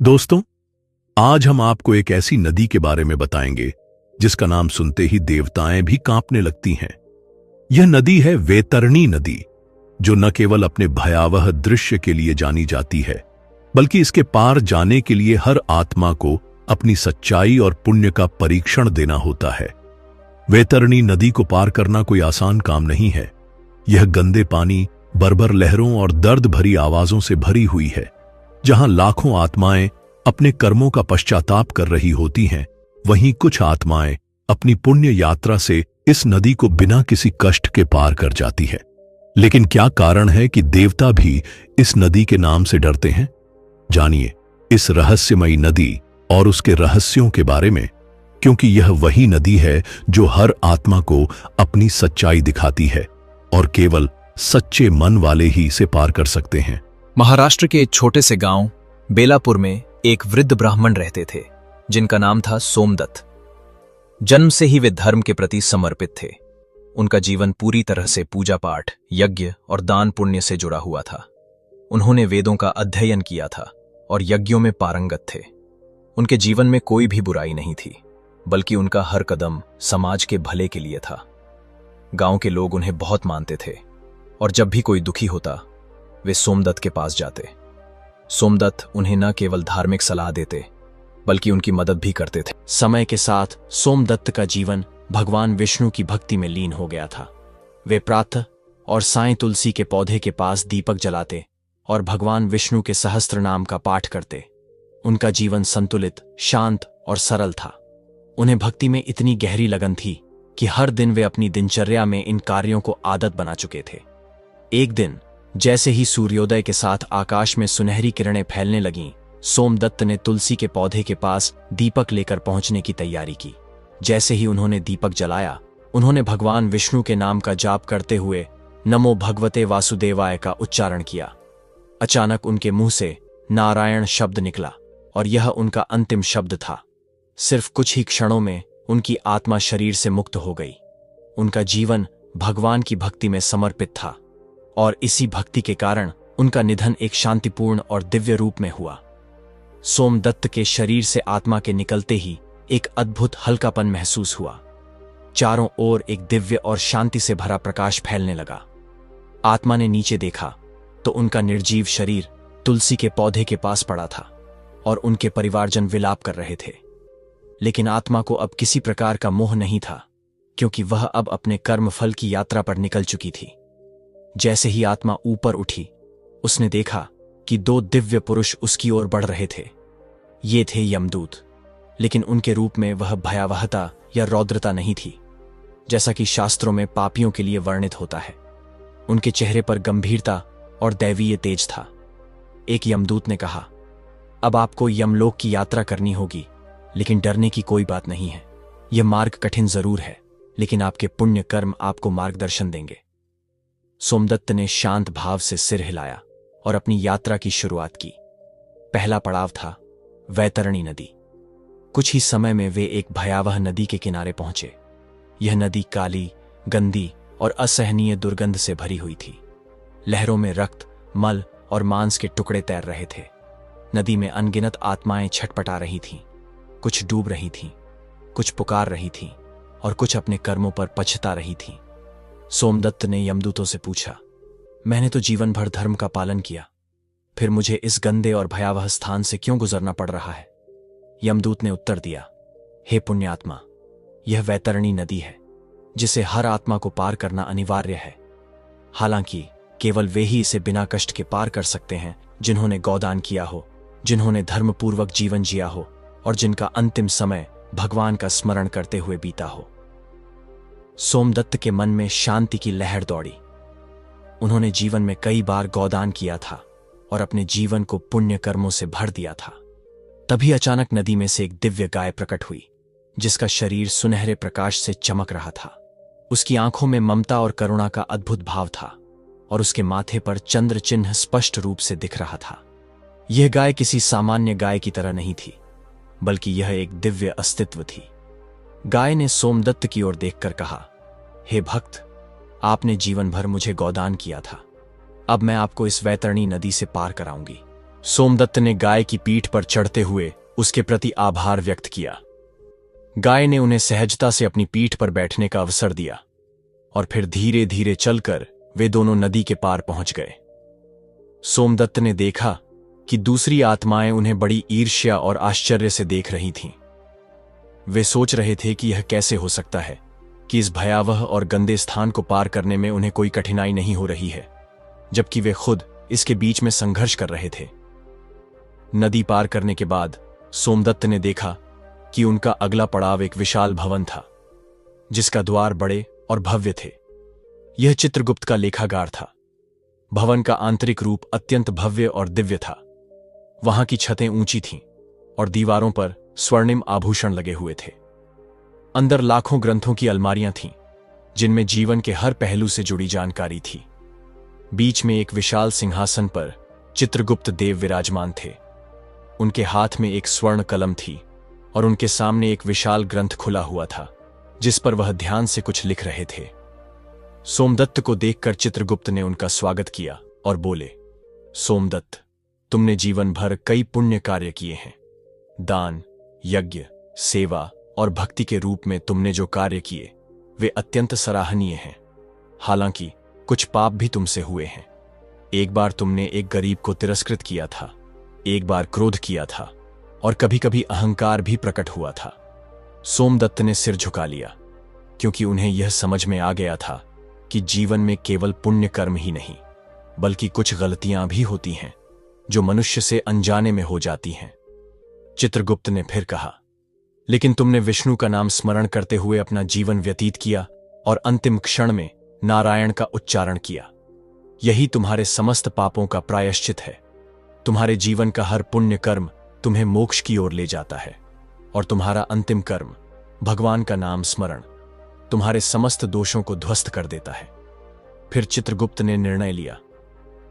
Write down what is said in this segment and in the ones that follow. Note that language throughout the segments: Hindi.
दोस्तों, आज हम आपको एक ऐसी नदी के बारे में बताएंगे जिसका नाम सुनते ही देवताएं भी कांपने लगती हैं। यह नदी है वैतरणी नदी, जो न केवल अपने भयावह दृश्य के लिए जानी जाती है, बल्कि इसके पार जाने के लिए हर आत्मा को अपनी सच्चाई और पुण्य का परीक्षण देना होता है। वैतरणी नदी को पार करना कोई आसान काम नहीं है। यह गंदे पानी, बर्बर लहरों और दर्द भरी आवाजों से भरी हुई है। जहां लाखों आत्माएं अपने कर्मों का पश्चाताप कर रही होती हैं, वहीं कुछ आत्माएं अपनी पुण्य यात्रा से इस नदी को बिना किसी कष्ट के पार कर जाती है। लेकिन क्या कारण है कि देवता भी इस नदी के नाम से डरते हैं? जानिए इस रहस्यमयी नदी और उसके रहस्यों के बारे में, क्योंकि यह वही नदी है जो हर आत्मा को अपनी सच्चाई दिखाती है और केवल सच्चे मन वाले ही इसे पार कर सकते हैं। महाराष्ट्र के एक छोटे से गांव बेलापुर में एक वृद्ध ब्राह्मण रहते थे, जिनका नाम था सोमदत्त। जन्म से ही वे धर्म के प्रति समर्पित थे। उनका जीवन पूरी तरह से पूजा पाठ, यज्ञ और दान पुण्य से जुड़ा हुआ था। उन्होंने वेदों का अध्ययन किया था और यज्ञों में पारंगत थे। उनके जीवन में कोई भी बुराई नहीं थी, बल्कि उनका हर कदम समाज के भले के लिए था। गांव के लोग उन्हें बहुत मानते थे और जब भी कोई दुखी होता, वे सोमदत्त के पास जाते। सोमदत्त उन्हें न केवल धार्मिक सलाह देते, बल्कि उनकी मदद भी करते थे। समय के साथ सोमदत्त का जीवन भगवान विष्णु की भक्ति में लीन हो गया था। वे प्रातः और सायं तुलसी के पौधे के पास दीपक जलाते और भगवान विष्णु के सहस्त्र नाम का पाठ करते। उनका जीवन संतुलित, शांत और सरल था। उन्हें भक्ति में इतनी गहरी लगन थी कि हर दिन वे अपनी दिनचर्या में इन कार्यों को आदत बना चुके थे। एक दिन जैसे ही सूर्योदय के साथ आकाश में सुनहरी किरणें फैलने लगीं, सोमदत्त ने तुलसी के पौधे के पास दीपक लेकर पहुंचने की तैयारी की। जैसे ही उन्होंने दीपक जलाया, उन्होंने भगवान विष्णु के नाम का जाप करते हुए नमो भगवते वासुदेवाय का उच्चारण किया। अचानक उनके मुंह से नारायण शब्द निकला और यह उनका अंतिम शब्द था। सिर्फ कुछ ही क्षणों में उनकी आत्मा शरीर से मुक्त हो गई। उनका जीवन भगवान की भक्ति में समर्पित था और इसी भक्ति के कारण उनका निधन एक शांतिपूर्ण और दिव्य रूप में हुआ। सोमदत्त के शरीर से आत्मा के निकलते ही एक अद्भुत हल्कापन महसूस हुआ। चारों ओर एक दिव्य और शांति से भरा प्रकाश फैलने लगा। आत्मा ने नीचे देखा तो उनका निर्जीव शरीर तुलसी के पौधे के पास पड़ा था और उनके परिवारजन विलाप कर रहे थे। लेकिन आत्मा को अब किसी प्रकार का मोह नहीं था, क्योंकि वह अब अपने कर्मफल की यात्रा पर निकल चुकी थी। जैसे ही आत्मा ऊपर उठी, उसने देखा कि दो दिव्य पुरुष उसकी ओर बढ़ रहे थे। ये थे यमदूत, लेकिन उनके रूप में वह भयावहता या रौद्रता नहीं थी, जैसा कि शास्त्रों में पापियों के लिए वर्णित होता है। उनके चेहरे पर गंभीरता और दैवीय तेज था। एक यमदूत ने कहा, अब आपको यमलोक की यात्रा करनी होगी, लेकिन डरने की कोई बात नहीं है। यह मार्ग कठिन जरूर है, लेकिन आपके पुण्य कर्म आपको मार्गदर्शन देंगे। सोमदत्त ने शांत भाव से सिर हिलाया और अपनी यात्रा की शुरुआत की। पहला पड़ाव था वैतरणी नदी। कुछ ही समय में वे एक भयावह नदी के किनारे पहुंचे। यह नदी काली, गंदी और असहनीय दुर्गंध से भरी हुई थी। लहरों में रक्त, मल और मांस के टुकड़े तैर रहे थे। नदी में अनगिनत आत्माएं छटपटा रही थीं। कुछ डूब रही थीं, कुछ पुकार रही थीं और कुछ अपने कर्मों पर पछता रही थीं। सोमदत्त ने यमदूतों से पूछा, मैंने तो जीवन भर धर्म का पालन किया, फिर मुझे इस गंदे और भयावह स्थान से क्यों गुजरना पड़ रहा है? यमदूत ने उत्तर दिया, हे पुण्यात्मा, यह वैतरणी नदी है, जिसे हर आत्मा को पार करना अनिवार्य है। हालांकि केवल वे ही इसे बिना कष्ट के पार कर सकते हैं जिन्होंने गौदान किया हो, जिन्होंने धर्मपूर्वक जीवन जिया हो और जिनका अंतिम समय भगवान का स्मरण करते हुए बीता हो। सोमदत्त के मन में शांति की लहर दौड़ी। उन्होंने जीवन में कई बार गौदान किया था और अपने जीवन को पुण्य कर्मों से भर दिया था। तभी अचानक नदी में से एक दिव्य गाय प्रकट हुई, जिसका शरीर सुनहरे प्रकाश से चमक रहा था। उसकी आंखों में ममता और करुणा का अद्भुत भाव था और उसके माथे पर चंद्र चिन्ह स्पष्ट रूप से दिख रहा था। यह गाय किसी सामान्य गाय की तरह नहीं थी, बल्कि यह एक दिव्य अस्तित्व थी। गाय ने सोमदत्त की ओर देखकर कहा, हे भक्त, आपने जीवन भर मुझे गौदान किया था। अब मैं आपको इस वैतरणी नदी से पार कराऊंगी। सोमदत्त ने गाय की पीठ पर चढ़ते हुए उसके प्रति आभार व्यक्त किया। गाय ने उन्हें सहजता से अपनी पीठ पर बैठने का अवसर दिया और फिर धीरे धीरे चलकर वे दोनों नदी के पार पहुंच गए। सोमदत्त ने देखा कि दूसरी आत्माएं उन्हें बड़ी ईर्ष्या और आश्चर्य से देख रही थीं। वे सोच रहे थे कि यह कैसे हो सकता है कि इस भयावह और गंदे स्थान को पार करने में उन्हें कोई कठिनाई नहीं हो रही है, जबकि वे खुद इसके बीच में संघर्ष कर रहे थे। नदी पार करने के बाद सोमदत्त ने देखा कि उनका अगला पड़ाव एक विशाल भवन था, जिसका द्वार बड़े और भव्य थे। यह चित्रगुप्त का लेखागार था। भवन का आंतरिक रूप अत्यंत भव्य और दिव्य था। वहां की छतें ऊंची थीं और दीवारों पर स्वर्णिम आभूषण लगे हुए थे। अंदर लाखों ग्रंथों की अलमारियां थीं, जिनमें जीवन के हर पहलू से जुड़ी जानकारी थी। बीच में एक विशाल सिंहासन पर चित्रगुप्त देव विराजमान थे। उनके हाथ में एक स्वर्ण कलम थी और उनके सामने एक विशाल ग्रंथ खुला हुआ था, जिस पर वह ध्यान से कुछ लिख रहे थे। सोमदत्त को देखकर चित्रगुप्त ने उनका स्वागत किया और बोले, सोमदत्त, तुमने जीवन भर कई पुण्य कार्य किए हैं। दान, यज्ञ, सेवा और भक्ति के रूप में तुमने जो कार्य किए वे अत्यंत सराहनीय हैं। हालांकि कुछ पाप भी तुमसे हुए हैं। एक बार तुमने एक गरीब को तिरस्कृत किया था, एक बार क्रोध किया था और कभी कभी अहंकार भी प्रकट हुआ था। सोमदत्त ने सिर झुका लिया, क्योंकि उन्हें यह समझ में आ गया था कि जीवन में केवल पुण्य कर्म ही नहीं, बल्कि कुछ गलतियां भी होती हैं जो मनुष्य से अनजाने में हो जाती हैं। चित्रगुप्त ने फिर कहा, लेकिन तुमने विष्णु का नाम स्मरण करते हुए अपना जीवन व्यतीत किया और अंतिम क्षण में नारायण का उच्चारण किया। यही तुम्हारे समस्त पापों का प्रायश्चित है। तुम्हारे जीवन का हर पुण्य कर्म तुम्हें मोक्ष की ओर ले जाता है और तुम्हारा अंतिम कर्म, भगवान का नाम स्मरण, तुम्हारे समस्त दोषों को ध्वस्त कर देता है। फिर चित्रगुप्त ने निर्णय लिया,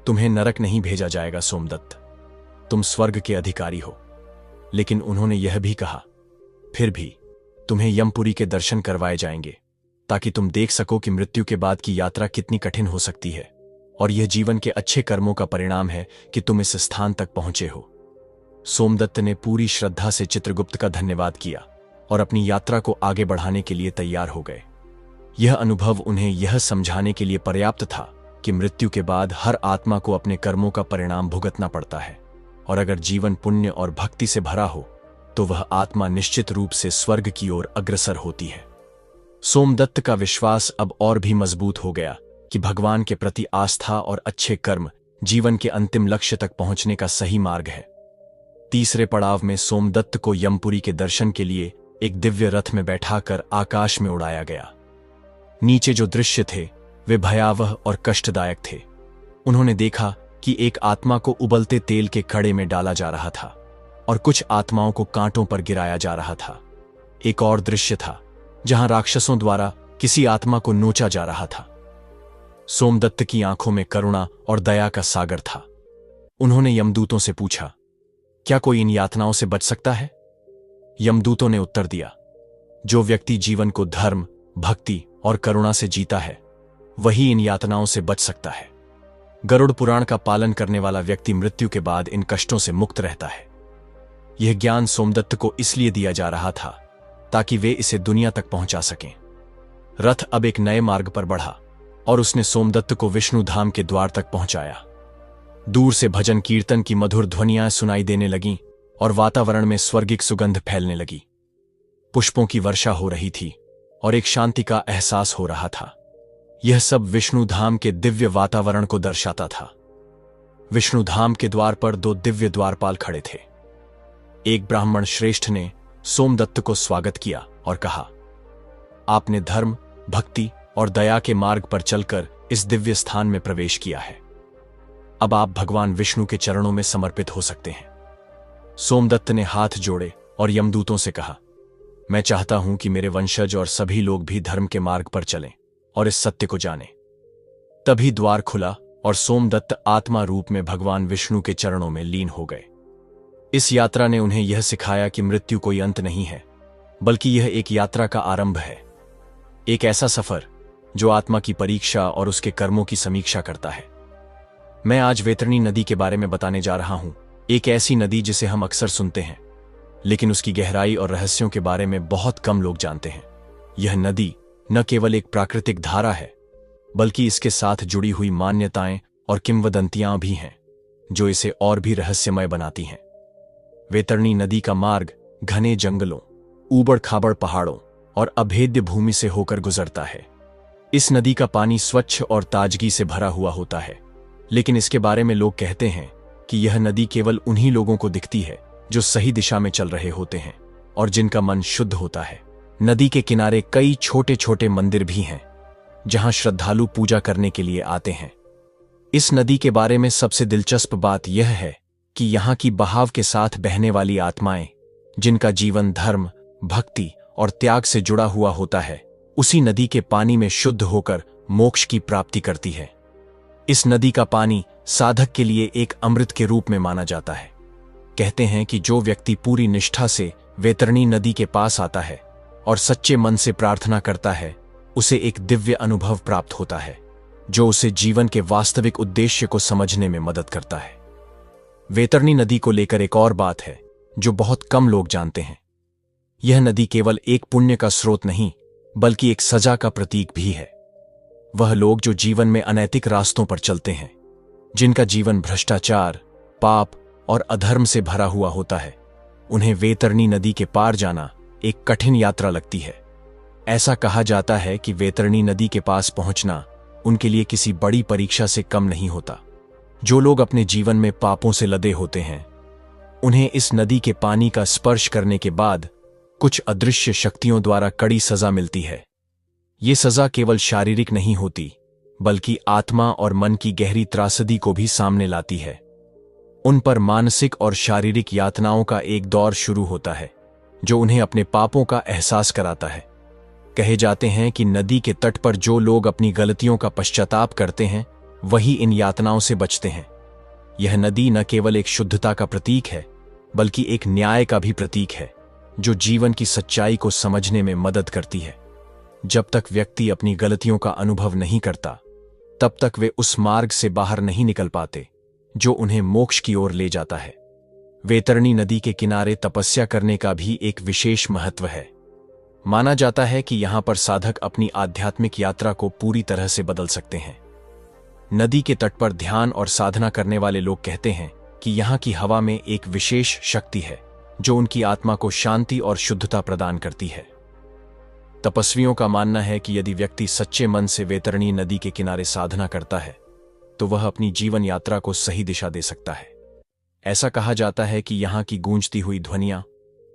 तुम्हें नरक नहीं भेजा जाएगा सोमदत्त, तुम स्वर्ग के अधिकारी हो। लेकिन उन्होंने यह भी कहा, फिर भी तुम्हें यमपुरी के दर्शन करवाए जाएंगे, ताकि तुम देख सको कि मृत्यु के बाद की यात्रा कितनी कठिन हो सकती है और यह जीवन के अच्छे कर्मों का परिणाम है कि तुम इस स्थान तक पहुंचे हो। सोमदत्त ने पूरी श्रद्धा से चित्रगुप्त का धन्यवाद किया और अपनी यात्रा को आगे बढ़ाने के लिए तैयार हो गए। यह अनुभव उन्हें यह समझाने के लिए पर्याप्त था कि मृत्यु के बाद हर आत्मा को अपने कर्मों का परिणाम भुगतना पड़ता है और अगर जीवन पुण्य और भक्ति से भरा हो तो वह आत्मा निश्चित रूप से स्वर्ग की ओर अग्रसर होती है। सोमदत्त का विश्वास अब और भी मजबूत हो गया कि भगवान के प्रति आस्था और अच्छे कर्म जीवन के अंतिम लक्ष्य तक पहुंचने का सही मार्ग है। तीसरे पड़ाव में सोमदत्त को यमपुरी के दर्शन के लिए एक दिव्य रथ में बैठाकर आकाश में उड़ाया गया। नीचे जो दृश्य थे वे भयावह और कष्टदायक थे। उन्होंने देखा कि एक आत्मा को उबलते तेल के कड़े में डाला जा रहा था और कुछ आत्माओं को कांटों पर गिराया जा रहा था। एक और दृश्य था जहां राक्षसों द्वारा किसी आत्मा को नोचा जा रहा था। सोमदत्त की आंखों में करुणा और दया का सागर था। उन्होंने यमदूतों से पूछा, क्या कोई इन यातनाओं से बच सकता है? यमदूतों ने उत्तर दिया, जो व्यक्ति जीवन को धर्म, भक्ति और करुणा से जीता है वही इन यातनाओं से बच सकता है। गरुड़ पुराण का पालन करने वाला व्यक्ति मृत्यु के बाद इन कष्टों से मुक्त रहता है। यह ज्ञान सोमदत्त को इसलिए दिया जा रहा था ताकि वे इसे दुनिया तक पहुंचा सकें। रथ अब एक नए मार्ग पर बढ़ा और उसने सोमदत्त को विष्णु धाम के द्वार तक पहुंचाया। दूर से भजन कीर्तन की मधुर ध्वनियां सुनाई देने लगीं और वातावरण में स्वर्गिक सुगंध फैलने लगी। पुष्पों की वर्षा हो रही थी और एक शांति का एहसास हो रहा था। यह सब विष्णु धाम के दिव्य वातावरण को दर्शाता था। विष्णु धाम के द्वार पर दो दिव्य द्वारपाल खड़े थे। एक ब्राह्मण श्रेष्ठ ने सोमदत्त को स्वागत किया और कहा, आपने धर्म, भक्ति और दया के मार्ग पर चलकर इस दिव्य स्थान में प्रवेश किया है। अब आप भगवान विष्णु के चरणों में समर्पित हो सकते हैं। सोमदत्त ने हाथ जोड़े और यमदूतों से कहा, मैं चाहता हूं कि मेरे वंशज और सभी लोग भी धर्म के मार्ग पर चलें और इस सत्य को जानें। तभी द्वार खुला और सोमदत्त आत्मा रूप में भगवान विष्णु के चरणों में लीन हो गए। इस यात्रा ने उन्हें यह सिखाया कि मृत्यु कोई अंत नहीं है, बल्कि यह एक यात्रा का आरंभ है। एक ऐसा सफर जो आत्मा की परीक्षा और उसके कर्मों की समीक्षा करता है। मैं आज वैतरणी नदी के बारे में बताने जा रहा हूं, एक ऐसी नदी जिसे हम अक्सर सुनते हैं, लेकिन उसकी गहराई और रहस्यों के बारे में बहुत कम लोग जानते हैं। यह नदी न केवल एक प्राकृतिक धारा है, बल्कि इसके साथ जुड़ी हुई मान्यताएं और किंवदंतियां भी हैं, जो इसे और भी रहस्यमय बनाती हैं। वैतरणी नदी का मार्ग घने जंगलों, ऊबड़ खाबड़ पहाड़ों और अभेद्य भूमि से होकर गुजरता है। इस नदी का पानी स्वच्छ और ताजगी से भरा हुआ होता है, लेकिन इसके बारे में लोग कहते हैं कि यह नदी केवल उन्हीं लोगों को दिखती है जो सही दिशा में चल रहे होते हैं और जिनका मन शुद्ध होता है। नदी के किनारे कई छोटे छोटे मंदिर भी हैं, जहां श्रद्धालु पूजा करने के लिए आते हैं। इस नदी के बारे में सबसे दिलचस्प बात यह है कि यहाँ की बहाव के साथ बहने वाली आत्माएं, जिनका जीवन धर्म, भक्ति और त्याग से जुड़ा हुआ होता है, उसी नदी के पानी में शुद्ध होकर मोक्ष की प्राप्ति करती है। इस नदी का पानी साधक के लिए एक अमृत के रूप में माना जाता है। कहते हैं कि जो व्यक्ति पूरी निष्ठा से वैतरणी नदी के पास आता है और सच्चे मन से प्रार्थना करता है, उसे एक दिव्य अनुभव प्राप्त होता है, जो उसे जीवन के वास्तविक उद्देश्य को समझने में मदद करता है। वैतरणी नदी को लेकर एक और बात है जो बहुत कम लोग जानते हैं। यह नदी केवल एक पुण्य का स्रोत नहीं, बल्कि एक सजा का प्रतीक भी है। वह लोग जो जीवन में अनैतिक रास्तों पर चलते हैं, जिनका जीवन भ्रष्टाचार, पाप और अधर्म से भरा हुआ होता है, उन्हें वैतरणी नदी के पार जाना एक कठिन यात्रा लगती है। ऐसा कहा जाता है कि वैतरणी नदी के पास पहुंचना उनके लिए किसी बड़ी परीक्षा से कम नहीं होता। जो लोग अपने जीवन में पापों से लदे होते हैं, उन्हें इस नदी के पानी का स्पर्श करने के बाद कुछ अदृश्य शक्तियों द्वारा कड़ी सजा मिलती है। ये सजा केवल शारीरिक नहीं होती, बल्कि आत्मा और मन की गहरी त्रासदी को भी सामने लाती है। उन पर मानसिक और शारीरिक यातनाओं का एक दौर शुरू होता है, जो उन्हें अपने पापों का एहसास कराता है। कहे जाते हैं कि नदी के तट पर जो लोग अपनी गलतियों का पश्चाताप करते हैं, वही इन यातनाओं से बचते हैं। यह नदी न केवल एक शुद्धता का प्रतीक है, बल्कि एक न्याय का भी प्रतीक है, जो जीवन की सच्चाई को समझने में मदद करती है। जब तक व्यक्ति अपनी गलतियों का अनुभव नहीं करता, तब तक वे उस मार्ग से बाहर नहीं निकल पाते जो उन्हें मोक्ष की ओर ले जाता है। वैतरणी नदी के किनारे तपस्या करने का भी एक विशेष महत्व है। माना जाता है कि यहां पर साधक अपनी आध्यात्मिक यात्रा को पूरी तरह से बदल सकते हैं। नदी के तट पर ध्यान और साधना करने वाले लोग कहते हैं कि यहां की हवा में एक विशेष शक्ति है, जो उनकी आत्मा को शांति और शुद्धता प्रदान करती है। तपस्वियों का मानना है कि यदि व्यक्ति सच्चे मन से वैतरणी नदी के किनारे साधना करता है, तो वह अपनी जीवन यात्रा को सही दिशा दे सकता है। ऐसा कहा जाता है कि यहाँ की गूंजती हुई ध्वनियां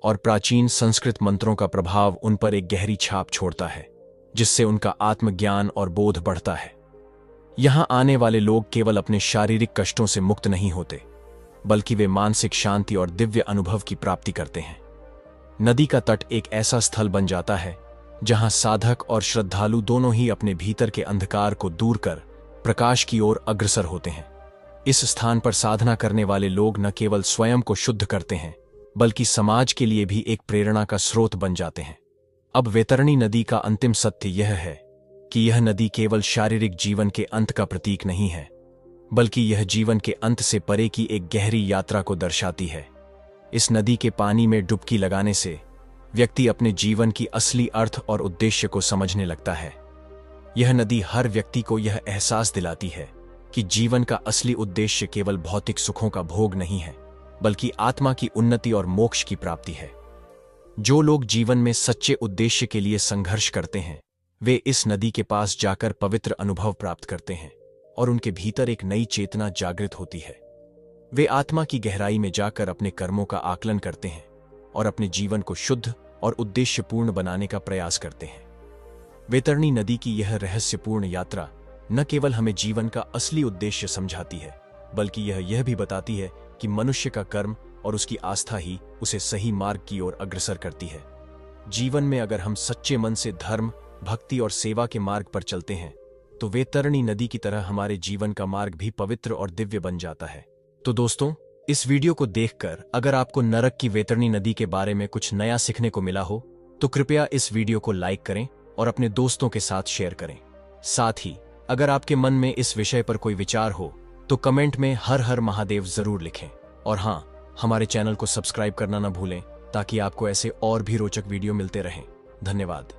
और प्राचीन संस्कृत मंत्रों का प्रभाव उन पर एक गहरी छाप छोड़ता है, जिससे उनका आत्मज्ञान और बोध बढ़ता है। यहाँ आने वाले लोग केवल अपने शारीरिक कष्टों से मुक्त नहीं होते, बल्कि वे मानसिक शांति और दिव्य अनुभव की प्राप्ति करते हैं। नदी का तट एक ऐसा स्थल बन जाता है जहां साधक और श्रद्धालु दोनों ही अपने भीतर के अंधकार को दूर कर प्रकाश की ओर अग्रसर होते हैं। इस स्थान पर साधना करने वाले लोग न केवल स्वयं को शुद्ध करते हैं, बल्कि समाज के लिए भी एक प्रेरणा का स्रोत बन जाते हैं। अब वैतरणी नदी का अंतिम सत्य यह है कि यह नदी केवल शारीरिक जीवन के अंत का प्रतीक नहीं है, बल्कि यह जीवन के अंत से परे की एक गहरी यात्रा को दर्शाती है। इस नदी के पानी में डुबकी लगाने से व्यक्ति अपने जीवन की असली अर्थ और उद्देश्य को समझने लगता है। यह नदी हर व्यक्ति को यह एहसास दिलाती है कि जीवन का असली उद्देश्य केवल भौतिक सुखों का भोग नहीं है, बल्कि आत्मा की उन्नति और मोक्ष की प्राप्ति है। जो लोग जीवन में सच्चे उद्देश्य के लिए संघर्ष करते हैं, वे इस नदी के पास जाकर पवित्र अनुभव प्राप्त करते हैं और उनके भीतर एक नई चेतना जागृत होती है। वे आत्मा की गहराई में जाकर अपने कर्मों का आकलन करते हैं और अपने जीवन को शुद्ध और उद्देश्यपूर्ण बनाने का प्रयास करते हैं। वैतरणी नदी की यह रहस्यपूर्ण यात्रा न केवल हमें जीवन का असली उद्देश्य समझाती है, बल्कि यह भी बताती है कि मनुष्य का कर्म और उसकी आस्था ही उसे सही मार्ग की ओर अग्रसर करती है। जीवन में अगर हम सच्चे मन से धर्म, भक्ति और सेवा के मार्ग पर चलते हैं, तो वैतरणी नदी की तरह हमारे जीवन का मार्ग भी पवित्र और दिव्य बन जाता है। तो दोस्तों, इस वीडियो को देखकर अगर आपको नरक की वैतरणी नदी के बारे में कुछ नया सीखने को मिला हो, तो कृपया इस वीडियो को लाइक करें और अपने दोस्तों के साथ शेयर करें। साथ ही अगर आपके मन में इस विषय पर कोई विचार हो, तो कमेंट में हर हर महादेव जरूर लिखें और हाँ, हमारे चैनल को सब्सक्राइब करना ना भूलें ताकि आपको ऐसे और भी रोचक वीडियो मिलते रहें। धन्यवाद।